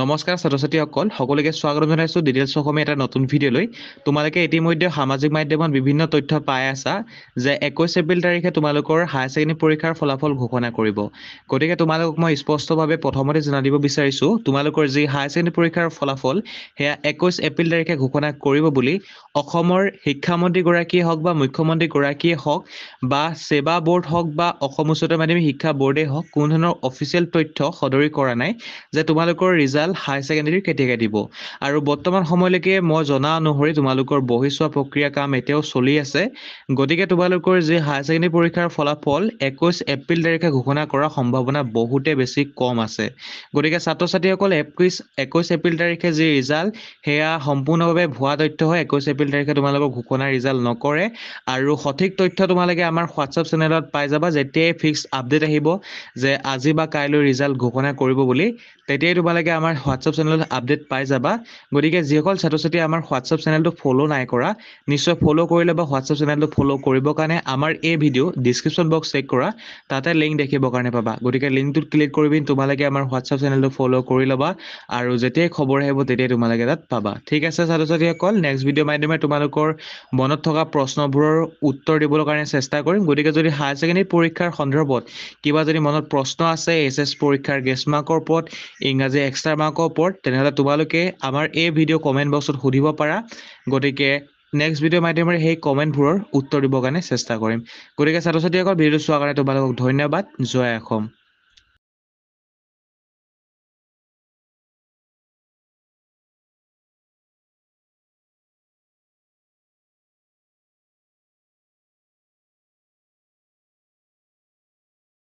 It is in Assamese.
নমস্কাৰ ছাত্ৰ ছাত্ৰীসকল সকলোকে স্বাগতম জনাইছোঁ ডিটেইলছ অসমীয়া এটা নতুন ভিডিঅ'লৈ। তোমালোকে ইতিমধ্যে সামাজিক মাধ্যমত বিভিন্ন তথ্য পাই আছা যে 21 এপ্ৰিল তাৰিখে তোমালোকৰ হায়াৰ ছেকেণ্ডেৰী পৰীক্ষাৰ ফলাফল ঘোষণা কৰিব। গতিকে তোমালোকক মই স্পষ্টভাৱে প্ৰথমতে জনাই দিব বিচাৰিছোঁ তোমালোকৰ যি হায়াৰ ছেকেণ্ডেৰী পৰীক্ষাৰ ফলাফল সেয়া 21 এপ্ৰিল তাৰিখে ঘোষণা কৰিব বুলি অসমৰ শিক্ষামন্ত্ৰীগৰাকীয়ে হওক বা মুখ্যমন্ত্ৰীগৰাকীয়ে হওক বা সেৱা বোৰ্ড হওক বা অসম উচ্চতৰ মাধ্যমিক শিক্ষা বোৰ্ডেই হওক কোনো ধৰণৰ অফিচিয়েল তথ্য সদৰি কৰা নাই যে তোমালোকৰ ৰিজাল্ট হায়াৰ ছেকেণ্ডেৰী কেতিয়াকৈ দিব। আৰু বৰ্তমান সময়লৈকে মই জনা অনুসৰি তোমালোকৰ বহি চোৱা প্ৰক্ৰিয়া কাম এতিয়াও চলি আছে। গতিকে তোমালোকৰ যি হায়াৰ ছেকেণ্ডেৰী পৰীক্ষাৰ ফলাফল 21 এপ্ৰিল তাৰিখে ঘোষণা কৰাৰ সম্ভাৱনা বহুতে বেছি কম আছে। গতিকে ছাত্ৰ ছাত্ৰীসকল 21 এপ্ৰিল তাৰিখে যি ৰিজাল্ট সেয়া সম্পূৰ্ণভাৱে ভুৱা তথ্য হয়। 21 এপ্ৰিল তাৰিখে তোমালোকৰ ঘোষণা ৰিজাল্ট নকৰে আৰু সঠিক তথ্য তোমালোকে আমাৰ হোৱাটছআপ চেনেলত পাই যাবা। যেতিয়াই ফিক্স আপডেট আহিব যে আজি বা কাইলৈ ৰিজাল্ট ঘোষণা কৰিব বুলি, তেতিয়াই তোমালোকে আমাৰ হোৱাটছআপ চেনেলত আপডেট পাই যাবা। গতিকে যিসকল ছাত্ৰ ছাত্ৰীয়ে আমাৰ হোৱাটছআপ চেনেলটো ফ'ল' নাই কৰা নিশ্চয় ফ'ল' কৰি ল'বা। হোৱাটছআপ চেনেলটো ফ'ল' কৰিবৰ কাৰণে আমাৰ এই ভিডিঅ' ডিছক্ৰিপশ্যন বক্স চেক কৰা, তাতে লিংক দেখিবৰ কাৰণে পাবা। গতিকে লিংকটোত ক্লিক কৰি পিনি তোমালোকে আমাৰ হোৱাটছআপ চেনেলটো ফ'ল' কৰি ল'বা আৰু যেতিয়াই খবৰ আহিব তেতিয়াই তোমালোকে তাত পাবা। ঠিক আছে ছাত্ৰ ছাত্ৰীসকল, নেক্সট ভিডিঅ' মাধ্যমে তোমালোকৰ মনত থকা প্ৰশ্নবোৰৰ উত্তৰ দিবৰ কাৰণে চেষ্টা কৰিম। গতিকে যদি হায়াৰ ছেকেণ্ডেৰী পৰীক্ষাৰ সন্দৰ্ভত কিবা যদি মনত প্ৰশ্ন আছে এইচএছ পৰীক্ষাৰ গেছ মাৰ্কৰ ওপৰত, ইংৰাজী এক্সট্ৰা মাৰ্কৰ ওপৰত, তেনেহ'লে তোমালোকে আমাৰ এই ভিডিঅ' কমেণ্ট বক্সত সুধিব পাৰা। গতিকে নেক্সট ভিডিঅ'ৰ মাধ্যমেৰে সেই কমেণ্টবোৰৰ উত্তৰ দিবৰ কাৰণে চেষ্টা কৰিম। গতিকে ছাত্ৰ ছাত্ৰীসকল ভিডিঅ'টো চোৱাৰ কাৰণে তোমালোকক ধন্যবাদ। জয় অসম।